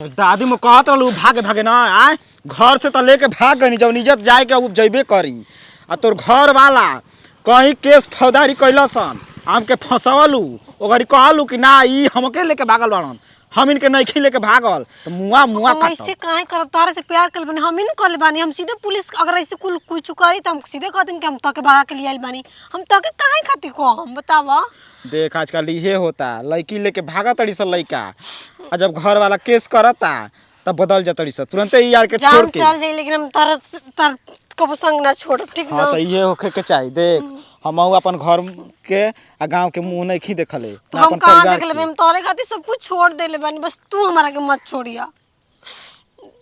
दादी में कहत रहलू भागे भागे ना आए घर से तो लेके भाग गई जब निजत जाए के अब जइबे करी आ तोर घर वाला कहीं केस फौजदारी कैलसन हमके फंसवलू ओकरी कहलू कि ना ई हमके लेके भागल बाड़न हम इनके नइखी लेके भागल तो मुआ मुआ हम ऐसे काहे करब तारे से प्यार कर बनी हम इन कर बानी हम सीधे पुलिस अगर ऐसे कुछ करी तो हम सीधे कह दें कि हम तके भागा के लिए आइल बानी हम तके काहे खातिर को हम बतावा देख आजकल इहे होता लड़की लेके भागा तड़ी स लड़का और जब घर वाला केस करता तब बदल जातड़ी स तुरंत ही यार के छोड़ के चल जाई लेकिन हम तार कबो संग ना छोड़ ठीक ना। हां तो इहे होखे के चाहिए देख हम अपन घर के आ गांव के मुंह नहीं देखले तो हम कहां देखले हम तोरे खातिर सब कुछ छोड़ देले बानी बस तू हमारा के मत छोड़िया।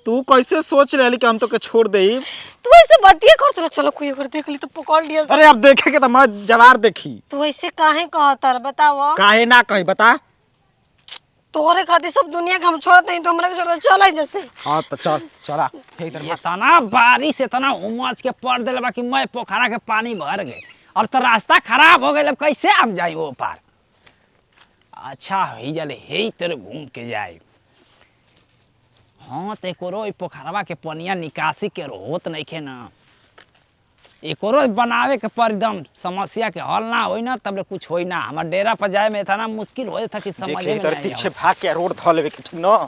तू कैसे सोच रहली कि हम तो के छोड़ देई तू ऐसे बतिया कर चलो कोई अगर देख ली तो पकड़ लिया। अरे अब देखे के तो मैं जवार देखी तू ऐसे काहे कहत रे बताओ काहे ना कही बता तोरे खातिर सब दुनिया के हम छोड़ते हैं तो हमरा के छोड़ चल जैसे। हां तो चल चला इतना बारिश इतना उमस के पड़ देले बाकी मैं पोखरा के पानी भर गए अब तो रास्ता खराब हो गए कैसे हम जाई वो पार। अच्छा ही जले हे तेरे घूम के जाए हाँ तो एको पोखरवा के पनिया निकासी के होत नहीं खे ना एको बनावे के पर एकदम समस्या के हल ना होई ना तब कुछ होई ना हमार डेरा पर जाए में इतना मुश्किल हो था कि समझ में नहीं पीछे भाग के रोड ध लेवे के ठीक न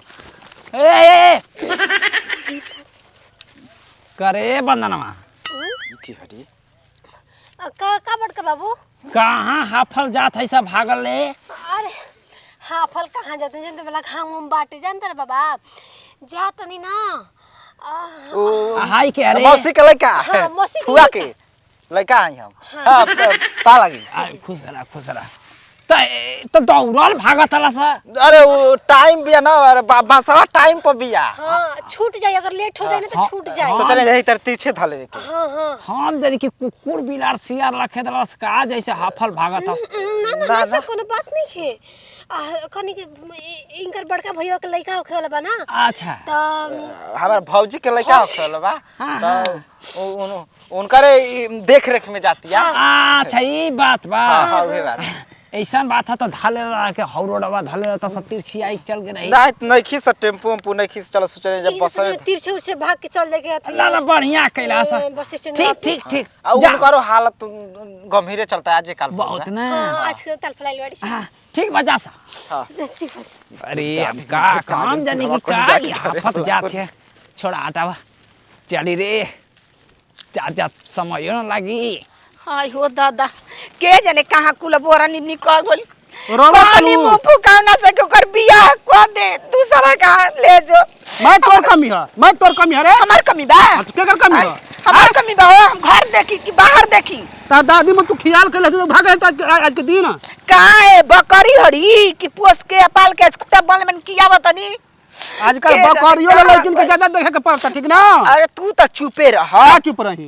ए करे बंदनवा की हरी का बड़का बाबू कहाँ हाफल जात है सब भागल ले। अरे हाफल कहाँ जाते जानते वाला घाम बाटे जानते रे बाबा जातनी ना हाय के अरे मौसी के लड़का हाँ, मौसी के हुआ के लड़का आई हम हां पा लगी खुश रहा तो दौड़ल भागत हला सा। अरे वो टाइम बिया ना अरे बाबा टाइम पर बिया हां छूट जाए अगर लेट हो जाए ना तो छूट जाए सोचने जाई तर तीछे धले के हां हम जरी कि कुकुर बिलार सियार रखे दलस का जैसे हाफल भागत ना ऐसा कोनो बात नहीं है कनी के इनकर बड़का भैया के लड़का होखे वाला बा ना। अच्छा त हमार भौजी के लड़का होखे बा तो उनकर देख रेख में जाती है। अच्छा ये बात बा हां वही बात ऐसा बात है तो धाले रहा के हौरोडवा धाले तो सब तिरछी आई चल के नहीं नहीं खीस टेम्पो में नहीं खीस चलो सोचने जब बस तिरछे उसे भाग के चल जाके अथी ला बढ़िया कैला सा बस स्टैंड ठीक ठीक ठीक उनकरो हालत गंभीर चलता है आज कल बहुत ना आज के तल फलाइल बाड़ी ठीक बजा सा हां अरे अब का काम जाने की का हाफत जात है छोड़ा हटावा चली रे चाचा समय न लगी हाय हो दादा के जाने कहां कुल बोरा निकल गइल रोला पानी मुंह फुकाव ना सके ओकर बियाह को दे दूसरा का ले जो मैं तोर कमी है रे हमार कमी बा के कर कमी है हमार कमी बा हम घर देखी कि बाहर देखी ता दादी में तू ख्याल कर ले भागे आज के दिन काए बकरी हड़ी कि पोस के पाल के तब बन में किया बतानी आजकल बकरियों लेकिन के ज्यादा देखे के पड़ता ठीक ना। अरे तू तो चुपे रह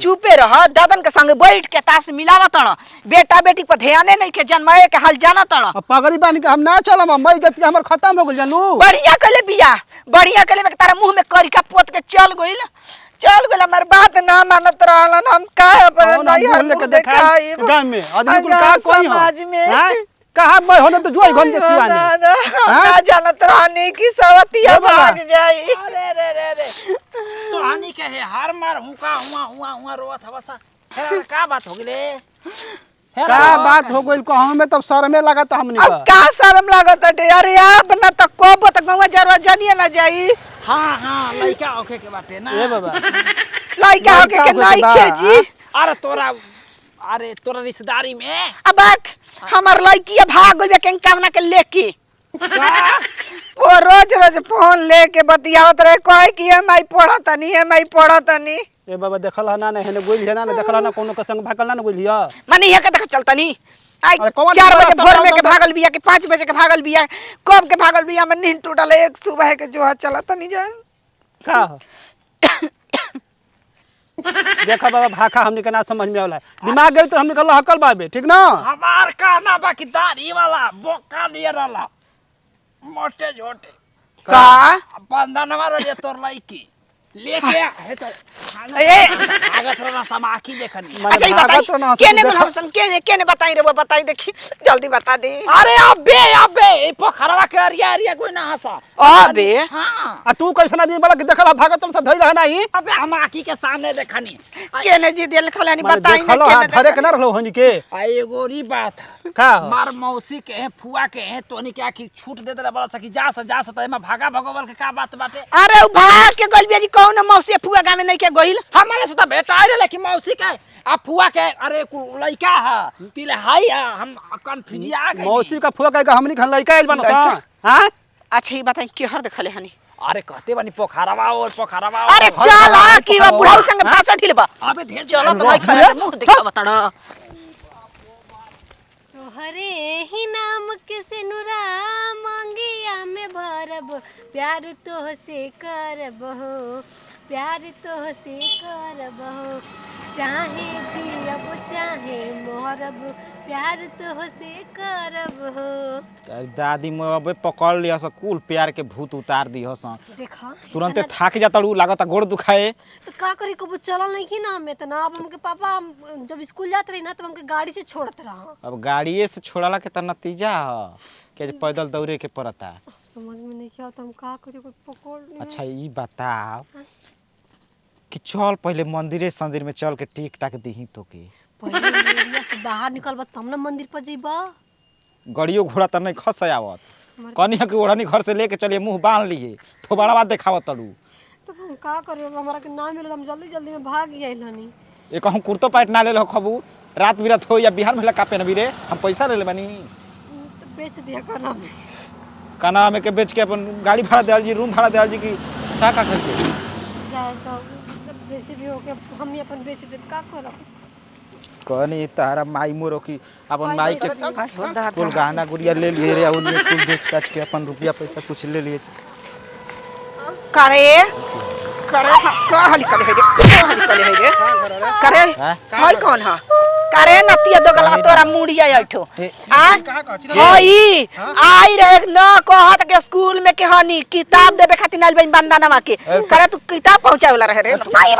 चुपे रह दादन के संग बैठ के ताश मिलावा तड़ बेटा बेटी पर ध्यान नहीं के जन्माए के हाल जाना तड़ पगड़ी बांध के हम ना चलम मैं जति हमर खत्म हो गेल जानू बढ़िया कले बिया बढ़िया कले तारा मुंह में करिका पोत के चल गइल हमर बात ना मानत रहलन हम का अपन नहीं लेके देखाई गांव में आदमी को का कोई समाज में कहां मैं होने तो जोई घन के सिवाने ना जानत रहनी कि सवतिया भाग जाई अरे रे रे रे तो हानि के है हार मार हुका हुआ रोत हवसा फिर का बात हो गेले का बात हो गइल कहूं में तब शर्म में लागत हमनी अब का शर्म लागत है अरे आप ना त कोब तक गवा जरवा जानिए ना जाई हां लइका ओके के बाटे ना ए बाबा लइका होके के नहीं के जी अरे तोरा रिश्तेदारी में अब हमार लड़की भाग गइल के कामना के लेके वो रोज फोन लेके बतियावत रहे कहे कि एमआई पढ़तनी ए बाबा देखल ना ने हेने गोइल ना देखल ना कोनो के संग भागल ना गोइल माने ये के देख चलतनी आई 4 कौन बजे भोर में के भागल बिया कि 5 बजे के भागल बिया कब के भागल बिया में नींद टूटल एक सुबह के जो चलतनी जा का देखा बाबा भाखा हमनी के ना समझ में आवला दिमाग गई तो हमनी के हकल बाबे ठीक ना हमार कहना बाकी दाढ़ी वाला बोका लिए रहला मोटे छोटे का बंधन हमारा लिए तोर लड़की लेके है तो ए भागत रहना समाखी देखनी। अच्छा ये बताई केने गुल हमसन केने बताई रे वो बताई देखी जल्दी बता दे। अरे अबे ई पोखरवा के अरिया कोई ना हंसा। अबे हां आ तू कैसे ना दिन बड़ा देखला भागत से धइल है नहीं अबे हम आखी के सामने देखनी। केने जी दिल खलानी माने बताई देखलो ना हाथ धरे के ना रहलो हनी के आ एगो री बात है का मार मौसी के हैं फुआ के हैं तोनी के आखिर छूट दे देला बड़ा सकी जा से त एमा भागा भगवान के का बात बाटे। अरे उ भाग के गइल बिया जी कौन मौसी फुआ गांव में नहीं के गइल। हमारे से तो बेटा आए लेकिन मौसी के आ फुआ के अरे लइका है तिले हाई हम कंफ्यूज आ गए। मौसी का फुआ का हमनी खन लइका आइल बन सा हां अच्छा ये बताई केहर देखले हनी। अरे कहते बानी पोखरवा और पोखरवा अरे चल आ की बा बुढ़ाऊ संग भाषा ठिलबा। अबे ढेर चलो तो नहीं खले मुंह दिखा बताड़ा। तोहरे ही नाम के सिनुरा मंगिया में भरब प्यार तोहसे करब हो प्यार तोहसे करब हो चाहे जियब चाहे मरब प्यार तोहसे करब हो। दादी में अबे पकड़ लिया सा कुल प्यार के भूत उतार दी हस देखा तुरंते थाक जाता लागता गोड़ दुखाए। तो का करी कबू चलल नहीं की ना हमें तो ना अब हमके पापा जब स्कूल जात रही ना तब हमके गाड़ी से छोड़त रहा। अब गाड़िए से छोड़ला के त नतीजा ह कि पैदल दौड़े के पड़ता। समझ में नहीं क्या तो हम का करी कोई पकड़ लिया। अच्छा ई बताओ कि चल पहले मंदिरे संदिर में चल के टिक टाक दीही तो के पहले एरिया से बाहर निकलबा तब ना मंदिर पर जइबा। गड़ियो घोड़ा त नहीं खस आवत कनिया के ओढ़नी घर से लेके चलिए मुंह बांध लिए थोबड़ा बात देखावत तड़ू। तो हम का करे हमरा के ना मिलल हम जल्दी जल्दी में भाग गइल हनी। एक हम कुर्तो पैंट ना ले लो खबू रात बिरात हो या बिहार में का पेन रे हम पैसा ले ले बानी तो बेच दिया खाना में काना में के बेच के अपन गाड़ी भाड़ा देल जी रूम भाड़ा देल जी की का करते जाए तो जैसे भी हो के हम ही अपन बेच देब का करब। कहनी तारा माई मोरो की अपन माई के कुल गहना गुड़िया ले लिए रे उन कुल बेच काच के अपन रुपया पैसा कुछ ले लिए करे करे का हली करे है रे करे हाय कौन है करे नतिया दो गला तोरा मुड़िया आठो आ होई आई रे न कहत के स्कूल में के हनी किताब देबे खातिर नाल बन बंदाना के करे तू किताब पहुंचाए वाला रहे रे माई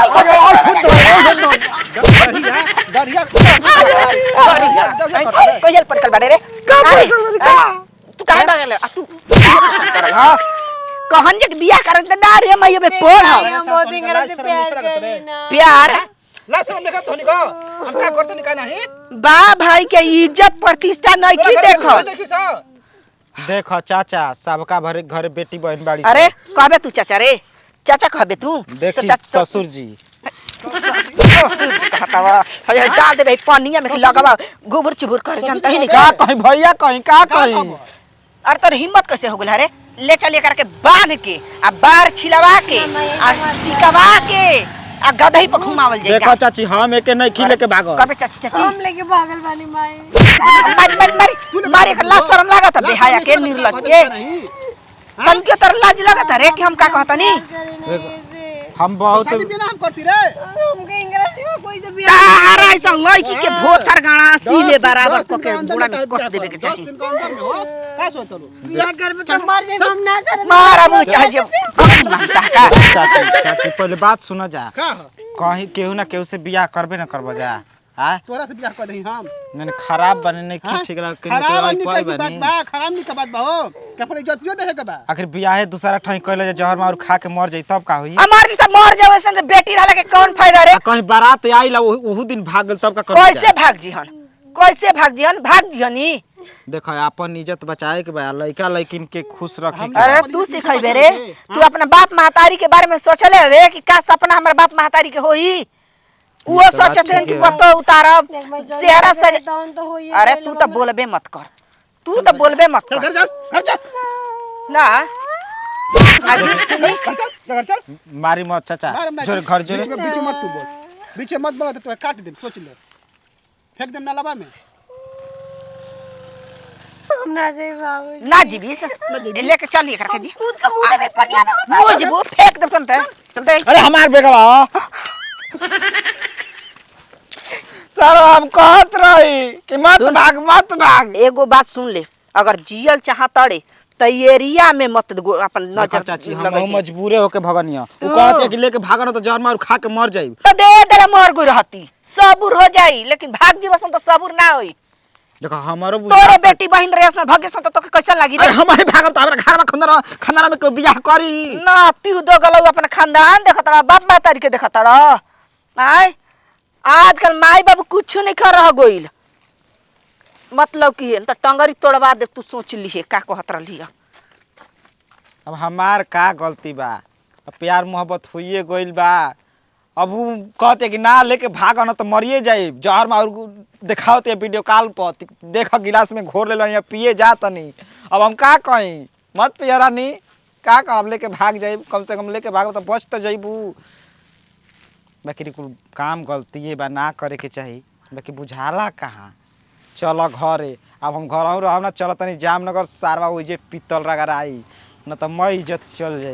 दरिया कोई जल पटकल बाड़े रे तू काहे भागले आ तू करल हां कहन जे बियाह करन त ना रे मइयो में पढ़ मोदी करे से प्यार करी ना प्यार ला से हमने का तोनी को हम का करते नहीं का नहीं बा भाई के इज्जत प्रतिष्ठा नहीं की देखो देखी सा देखो चाचा सबका भरे घर बेटी बहन बाड़ी अरे कहबे तू चाचा रे चाचा कहबे तू देखी चाचा ससुर जी कहतावा हय डाल दे पानिया में लगावा गोबर चुबुर कर जानता ही नहीं का कहीं भैया कहीं का कहीं अरे तोर हिम्मत कैसे हो गेल रे ले चलिए करके बांध के आ बार छिलवा के आ टिकवा के आ गधई पे घुमावल जाई देखो चाची हम एके नहीं खिले के भागो कहबे चाची चाची हम लेके भागल बानी माई मारी कर लाज शर्म लागत है बेहाया के निर्लज के तन के तर लाज लागत है रे कि हम का कहतनी हम बहुत बिना हम करती रे हमके इंग्लिश में कोई से तारा ऐसा लड़की के भोथर गाना सीले बराबर को के बुड़ा में कस देवे के चाहिए का सोचलो बियाह करबे तो मर जाए हम ना करब। मारा मुंह चाहे जो मानता का चाची चाची पहले बात सुनो जा का कहीं केहू ना केहू से बियाह करबे ना करबो जा हां तोरा से बियाह कर दही हम मैंने खराब बने नहीं की ठीक लग के खराब नहीं कोई की बात बा खराब नहीं का बात बा हो कपड़े इज्जतियो देहे के बा आखिर बियाहे दूसरा ठाई कइले जे जहर मार खा के मर जाई तब का होई हमार जी सब मर जावे सन बेटी रहला के कौन फायदा रे आ कहीं बारात आइला ओहू दिन भाग गेल तब का कर कैसे भाग जिहनी देखो अपन इज्जत बचाए के बा लइका लइकिन के खुश रखे के अरे तू सिखैबे रे तू अपना बाप महतारी के बारे में सोचले हवे कि का सपना हमर बाप महतारी के होई वो तो बात सोचते हैं ठीक कि है। बतो उतारब सेहरा से तो होई अरे तू तो बोलबे मत कर घर जा ना आज सुनी चल मारी मत चाचा जोर घर जोर बीच में मत तू बोल बीच में मत बोल तो काट दे सोच ले फेंक दे नालाबा में हम ना जाए बाबू ना जीबीस लेके चलिए करके जी कूद का मुंह में पटिया में मोर जीबो फेंक दे तुम चलते अरे हमार बेगवा सर हम कहत रही कि मत भाग एगो बात सुन ले अगर जियल चाहतड़े एरिया में मत अपन नजर चाची हम लगाइए। मजबूरे होके भगनिया वो कहते कि लेके भागन तो जहर मार खा के मर जाई। तो दे देला मर गई रहती सबूर हो जाई, लेकिन भाग जीवसन तो सबूर ना होई। देखो हमारो तोरे बेटी बहन रे सन भाग्य सन तो तोके कैसा लागी रे? अरे हम ही भागम तो हमरा घर में खानदान में कोई बियाह करी ना तू दो गलौ अपन खानदान देखत रह, बाप मातारी के देखत रह। आय आजकल माई बाबू कुछ नहीं कर रह गइल, मतलब की है त टंगरी तोड़वा दे। तू सोच ली का कहत रही। अब हमार का गलती बा? अब प्यार मोहब्बत हुई गइल बा, अब उ कहते कि ना लेके भाग न तो मरिए जाई। जहर मार दिखाओते वीडियो कॉल पर देख गिलास में घोर ले या पिए जा तनी। अब हम का कहीं मत पिया रानी, का कहब लेके भाग जाई, कम से कम लेके भाग तो बच तो जाइबू। बाकी कुल काम गलती बा ना करे के चाही, बाकी बुझाला कहाँ। चल घरे, अब हम घर रहब ना, चल तनी जामनगर सारवा ओइजे पीतल रगड़ाई न तो मैं इज्जत चल जाई।